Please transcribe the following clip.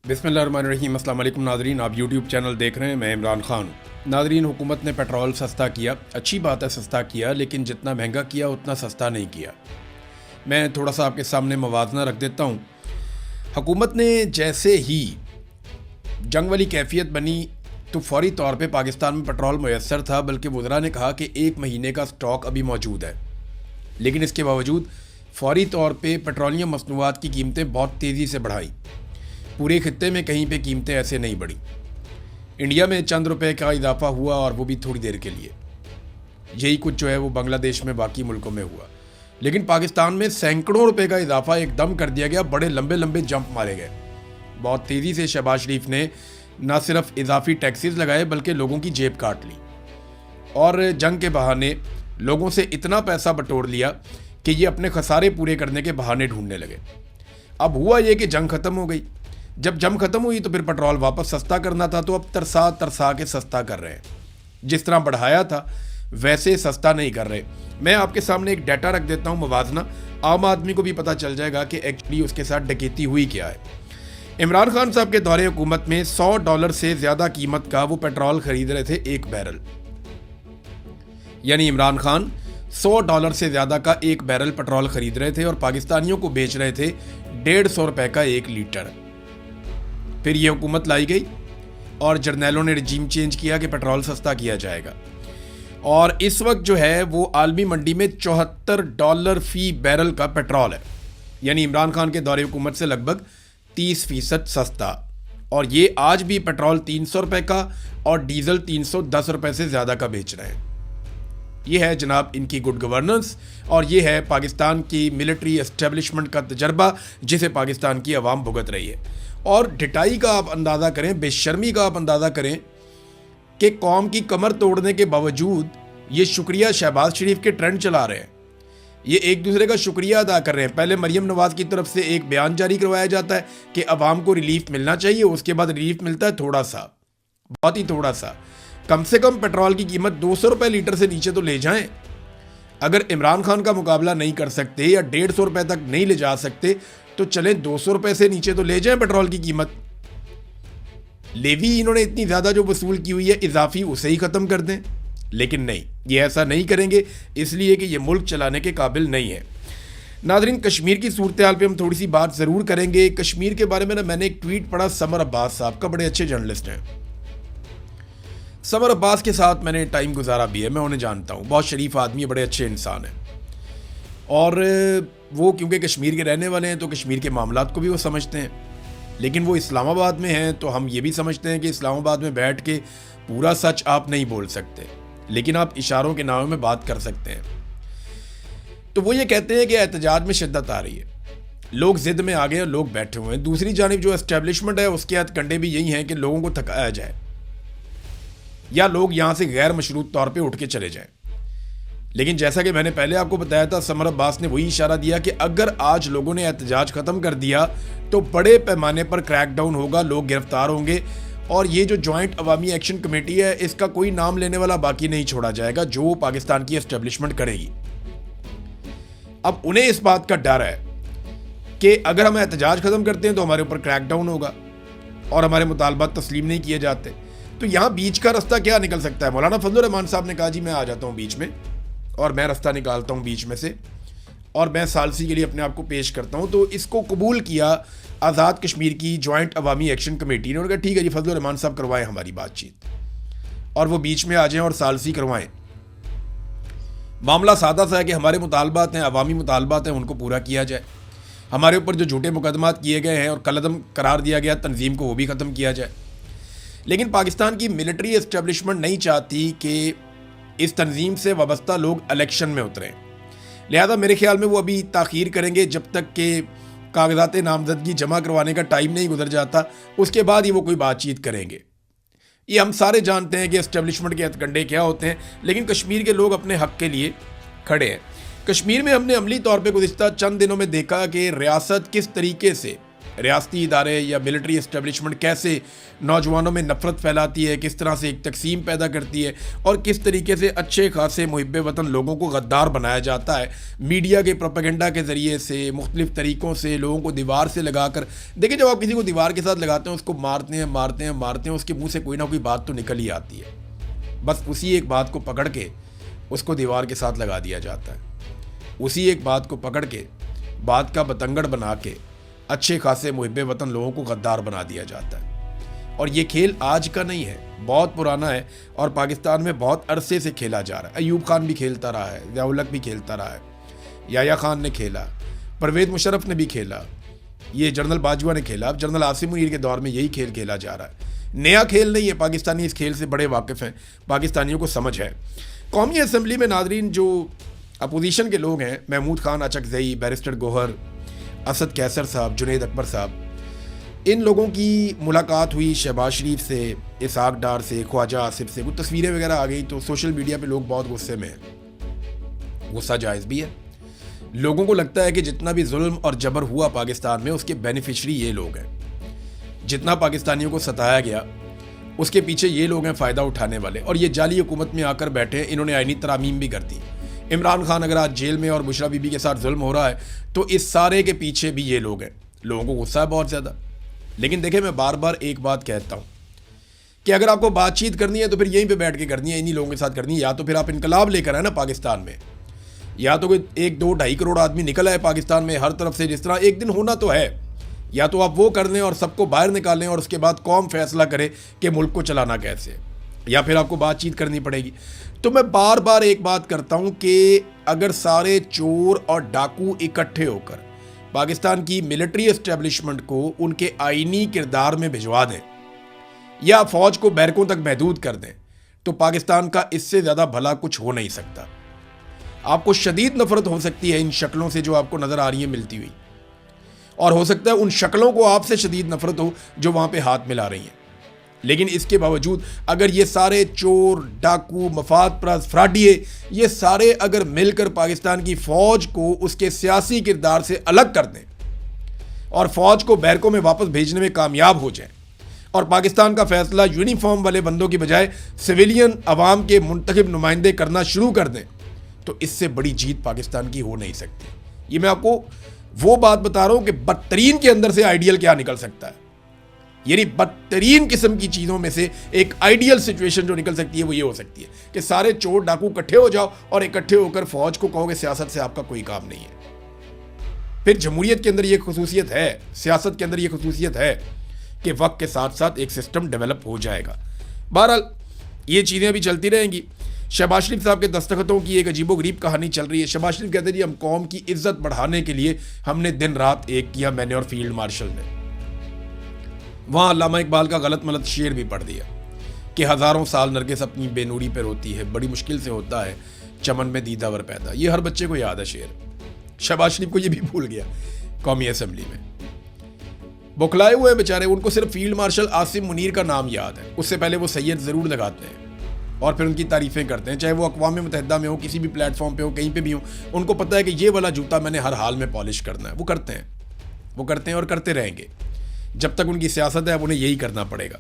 बिस्मिल्लाहिर्रहमानिर्रहीम। अस्सलाम वालेकुम नाज़रीन, आप यूट्यूब चैनल देख रहे हैं, मैं इमरान ख़ान। नाज़रीन, हुकूमत ने पेट्रोल सस्ता किया, अच्छी बात है सस्ता किया, लेकिन जितना महंगा किया उतना सस्ता नहीं किया। मैं थोड़ा सा आपके सामने मवाजना रख देता हूँ। हुकूमत ने जैसे ही जंग वाली कैफियत बनी तो फौरी तौर पे पाकिस्तान में पेट्रोल मुयस्सर था, बल्कि वज़रा ने कहा कि 1 महीने का स्टॉक अभी मौजूद है। लेकिन इसके बावजूद फौरी तौर पे पेट्रोलियम मसनूआत की कीमतें बहुत तेज़ी से बढ़ाई। पूरे खित्ते में कहीं पे कीमतें ऐसे नहीं बढ़ी। इंडिया में चंद रुपए का इजाफा हुआ और वो भी थोड़ी देर के लिए। यही कुछ जो है वो बांग्लादेश में, बाकी मुल्कों में हुआ। लेकिन पाकिस्तान में सैकड़ों रुपए का इजाफा एकदम कर दिया गया, बड़े लंबे लंबे जंप मारे गए। बहुत तेज़ी से शहबाज शरीफ ने न सिर्फ इजाफी टैक्सेस लगाए बल्कि लोगों की जेब काट ली और जंग के बहाने लोगों से इतना पैसा बटोर लिया कि ये अपने खसारे पूरे करने के बहाने ढूंढने लगे। अब हुआ ये कि जंग ख़त्म हो गई। जब जंग ख़त्म हुई तो फिर पेट्रोल वापस सस्ता करना था, तो अब तरसा तरसा के सस्ता कर रहे हैं। जिस तरह बढ़ाया था वैसे सस्ता नहीं कर रहे। मैं आपके सामने एक डाटा रख देता हूँ मवाजना, आम आदमी को भी पता चल जाएगा कि एक्चुअली उसके साथ डकैती हुई क्या है। इमरान खान साहब के दौरे हुकूमत में $100 से ज़्यादा कीमत का वो पेट्रोल खरीद रहे थे एक बैरल। यानी इमरान खान $100 से ज़्यादा का एक बैरल पेट्रोल खरीद रहे थे और पाकिस्तानियों को बेच रहे थे 150 रुपये का 1 लीटर। फिर ये हुकूमत लाई गई और जर्नैलों ने रजीम चेंज किया कि पेट्रोल सस्ता किया जाएगा। और इस वक्त जो है वो आलमी मंडी में $74 फी बैरल का पेट्रोल है। यानी इमरान खान के दौरे हुकूमत से लगभग 30% सस्ता। और ये आज भी पेट्रोल 300 रुपये का और डीजल 310 रुपये से ज़्यादा का बेच रहे हैं। ये है जनाब इनकी गुड गवर्नेंस और ये है पाकिस्तान की मिलिट्री एस्टेब्लिशमेंट का तजर्बा, जिसे पाकिस्तान की आवाम भुगत रही है। और ढिटाई का आप अंदाज़ा करें, बेशर्मी का आप अंदाज़ा करें कि कौम की कमर तोड़ने के बावजूद ये शुक्रिया शहबाज शरीफ के ट्रेंड चला रहे हैं। ये एक दूसरे का शुक्रिया अदा कर रहे हैं। पहले मरियम नवाज़ की तरफ से एक बयान जारी करवाया जाता है कि अवाम को रिलीफ मिलना चाहिए, उसके बाद रिलीफ मिलता है थोड़ा सा, बहुत ही थोड़ा सा। कम से कम पेट्रोल की कीमत 200 रुपये लीटर से नीचे तो ले जाएं। अगर इमरान खान का मुकाबला नहीं कर सकते या 150 रुपये तक नहीं ले जा सकते तो चले 200 रुपये से नीचे तो ले जाएं पेट्रोल की कीमत। लेवी इन्होंने इतनी ज़्यादा जो वसूल की हुई है इजाफी, उसे ही ख़त्म कर दें। लेकिन नहीं, ये ऐसा नहीं करेंगे, इसलिए कि ये मुल्क चलाने के काबिल नहीं है। नाज़रीन, कश्मीर की सूरत हाल पे हम थोड़ी सी बात ज़रूर करेंगे। कश्मीर के बारे में ना मैंने एक ट्वीट पढ़ा समर अब्बास साहब का, बड़े अच्छे जर्नलिस्ट हैं। समर अब्बास के साथ मैंने टाइम गुजारा भी है, मैं उन्हें जानता हूँ, बहुत शरीफ आदमी है, बड़े अच्छे इंसान हैं। और वो क्योंकि कश्मीर के रहने वाले हैं तो कश्मीर के मामलात को भी वो समझते हैं। लेकिन वो इस्लामाबाद में हैं तो हम ये भी समझते हैं कि इस्लामाबाद में बैठ के पूरा सच आप नहीं बोल सकते, लेकिन आप इशारों के नामों में बात कर सकते हैं। तो वो ये कहते हैं कि एहतजाज में शिद्दत आ रही है, लोग जिद में आ गए और लोग बैठे हुए हैं। दूसरी जानिब जो एस्टेब्लिशमेंट है उसके हथकंडे भी यही हैं कि लोगों को थकाया जाए या लोग यहाँ से गैर मशरूत तौर पे उठ के चले जाएं। लेकिन जैसा कि मैंने पहले आपको बताया था, समर अब्बास ने वही इशारा दिया कि अगर आज लोगों ने एहतजाज ख़त्म कर दिया तो बड़े पैमाने पर क्रैकडाउन होगा, लोग गिरफ्तार होंगे और ये जो जॉइंट अवामी एक्शन कमेटी है इसका कोई नाम लेने वाला बाकी नहीं छोड़ा जाएगा जो पाकिस्तान की एस्टेब्लिशमेंट करेगी। अब उन्हें इस बात का डर है कि अगर हम एहतजाज ख़त्म करते हैं तो हमारे ऊपर क्रैकडाउन होगा और हमारे मुतालबात तस्लीम नहीं किए जाते। तो यहाँ बीच का रास्ता क्या निकल सकता है? मौलाना फजलुर रहमान साहब ने कहा जी मैं आ जाता हूँ बीच में और मैं रास्ता निकालता हूँ बीच में से और मैं सालसी के लिए अपने आप को पेश करता हूँ। तो इसको कबूल किया आज़ाद कश्मीर की जॉइंट अवामी एक्शन कमेटी ने। उन्होंने कहा ठीक है जी, फजलुर रहमान साहब करवाएं हमारी बातचीत और वो बीच में आ जाएं और सालसी करवाएं। मामला सादा सा है कि हमारे मुतालबात हैं, अवामी मुतालबात हैं, उनको पूरा किया जाए। हमारे ऊपर जो झूठे मुकदमात किए गए हैं और कलअदम करार दिया गया तंजीम को, वो भी ख़त्म किया जाए। लेकिन पाकिस्तान की मिलिट्री एस्टेब्लिशमेंट नहीं चाहती कि इस तंजीम से वाबस्ता लोग इलेक्शन में उतरें। लिहाजा मेरे ख्याल में वो अभी ताख़ीर करेंगे जब तक कि कागजात नामजदगी जमा करवाने का टाइम नहीं गुजर जाता, उसके बाद ही वो कोई बातचीत करेंगे। ये हम सारे जानते हैं कि एस्टेब्लिशमेंट के हथकंडे क्या होते हैं, लेकिन कश्मीर के लोग अपने हक़ के लिए खड़े हैं। कश्मीर में हमने अमली तौर पर गुज़िश्ता चंद दिनों में देखा कि रियासत किस तरीके से रियासती इदारे या मिलिट्री इस्टेब्लिशमेंट कैसे नौजवानों में नफरत फैलाती है, किस तरह से एक तकसीम पैदा करती है और किस तरीके से अच्छे खासे मुहिब वतन लोगों को गद्दार बनाया जाता है मीडिया के प्रोपेगेंडा के ज़रिए से, मुख्तलिफ तरीक़ों से लोगों को दीवार से लगा कर। देखिए, जब आप किसी को दीवार के साथ लगाते हैं, उसको मारते हैं, उसके मुँह से कोई ना कोई बात तो निकल ही आती है। बस उसी एक बात को पकड़ के उसको दीवार के साथ लगा दिया जाता है। उसी एक बात को पकड़ के बात का बतंगड़ बना के अच्छे खासे मुहिब वतन लोगों को गद्दार बना दिया जाता है। और ये खेल आज का नहीं है, बहुत पुराना है और पाकिस्तान में बहुत अरसे से खेला जा रहा है। अयूब खान भी खेलता रहा है, ज़िया-उल हक भी खेलता रहा है, याया खान ने खेला, परवेज़ मुशर्रफ ने भी खेला, ये जनरल बाजवा ने खेला। अब जनरल आसिम मुनीर के दौर में यही खेल खेला जा रहा है। नया खेल नहीं है, पाकिस्तानी इस खेल से बड़े वाकिफ़ हैं, पाकिस्तानियों को समझ है। कौमी असम्बली में नादरीन जो अपोजिशन के लोग हैं, महमूद खान अचकज़ई, बैरिस्टर गोहर, असद कैसर साहब, जुनैद अकबर साहब, इन लोगों की मुलाकात हुई शहबाज शरीफ से, इसहाक डार से, ख्वाजा आसिफ से। कुछ तस्वीरें वगैरह आ गई तो सोशल मीडिया पे लोग बहुत गुस्से में हैं। गुस्सा जायज़ भी है। लोगों को लगता है कि जितना भी जुल्म और जबर हुआ पाकिस्तान में, उसके बेनिफिशरी ये लोग हैं। जितना पाकिस्तानियों को सताया गया, उसके पीछे ये लोग हैं फ़ायदा उठाने वाले। और ये जाली हुकूमत में आकर बैठे हैं, इन्होंने आईनी तरामीम भी कर दी। इमरान खान अगर आज जेल में और बुशरा बीबी के साथ जुल्म हो रहा है तो इस सारे के पीछे भी ये लोग हैं। लोगों को गुस्सा है बहुत ज़्यादा। लेकिन देखें, मैं बार बार एक बात कहता हूँ कि अगर आपको बातचीत करनी है तो फिर यहीं पे बैठ के करनी है, इन्हीं लोगों के साथ करनी है। या तो फिर आप इनकलाब लेकर आए ना पाकिस्तान में, या तो कोई 1, 2, 2.5 करोड़ आदमी निकल आए पाकिस्तान में हर तरफ से, जिस तरह एक दिन होना तो है। या तो आप वो कर लें और सबको बाहर निकालें और उसके बाद कौम फैसला करे कि मुल्क को चलाना कैसे, या फिर आपको बातचीत करनी पड़ेगी। तो मैं बार बार एक बात करता हूं कि अगर सारे चोर और डाकू इकट्ठे होकर पाकिस्तान की मिलिट्री एस्टेब्लिशमेंट को उनके आईनी किरदार में भिजवा दें या फौज को बैरकों तक महदूद कर दें, तो पाकिस्तान का इससे ज़्यादा भला कुछ हो नहीं सकता। आपको शदीद नफरत हो सकती है इन शक्लों से जो आपको नज़र आ रही है मिलती हुई, और हो सकता है उन शक्लों को आपसे शदीद नफरत हो जो वहाँ पे हाथ मिला रही हैं। लेकिन इसके बावजूद अगर ये सारे चोर, डाकू, मफाद परस्त, फ्राडिये, ये सारे अगर मिलकर पाकिस्तान की फ़ौज को उसके सियासी किरदार से अलग कर दें और फ़ौज को बैरकों में वापस भेजने में कामयाब हो जाए और पाकिस्तान का फैसला यूनिफॉर्म वाले बंदों की बजाय सिविलियन अवाम के मुंतखब नुमाइंदे करना शुरू कर दें, तो इससे बड़ी जीत पाकिस्तान की हो नहीं सकती। ये मैं आपको वो बात बता रहा हूं कि बदतरीन के अंदर से आइडियल क्या निकल सकता है। यानी बदतरीन किस्म की चीज़ों में से एक आइडियल सिचुएशन जो निकल सकती है वो ये हो सकती है कि सारे चोर डाकू इकट्ठे हो जाओ और इकट्ठे होकर फौज को कहो कि सियासत से आपका कोई काम नहीं है। फिर जमहूरियत के अंदर ये खसूसियत है, सियासत के अंदर ये खसूसियत है कि वक्त के साथ साथ एक सिस्टम डेवलप हो जाएगा। बहरहाल ये चीज़ें अभी चलती रहेंगी। शहबाज शरीफ साहब के दस्तखतों की एक अजीबोगरीब कहानी चल रही है। शहबाज शरीफ कहते हैं जी हम कौम की इज्जत बढ़ाने के लिए हमने दिन रात एक किया, मैंने और फील्ड मार्शल ने। वहाँ अल्लामा इकबाल का गलत मलत शेर भी पढ़ दिया कि हज़ारों साल नरगिस अपनी बेनूरी पर रोती है, बड़ी मुश्किल से होता है चमन में दीदावर पैदा। ये हर बच्चे को याद है शेर। शहबाज शरीफ को ये भी भूल गया कौमी असम्बली में। बौखलाए हुए बेचारे, उनको सिर्फ फील्ड मार्शल आसिम मुनीर का नाम याद है। उससे पहले वो सैयद ज़रूर लगाते हैं और फिर उनकी तारीफ़ें करते हैं, चाहे वो अक़वाम मुत्तहिदा में हो, किसी भी प्लेटफॉर्म पे हो, कहीं पे भी हो। उनको पता है कि ये वाला जूता मैंने हर हाल में पॉलिश करना है। वो करते हैं और करते रहेंगे। जब तक उनकी सियासत है अब उन्हें यही करना पड़ेगा।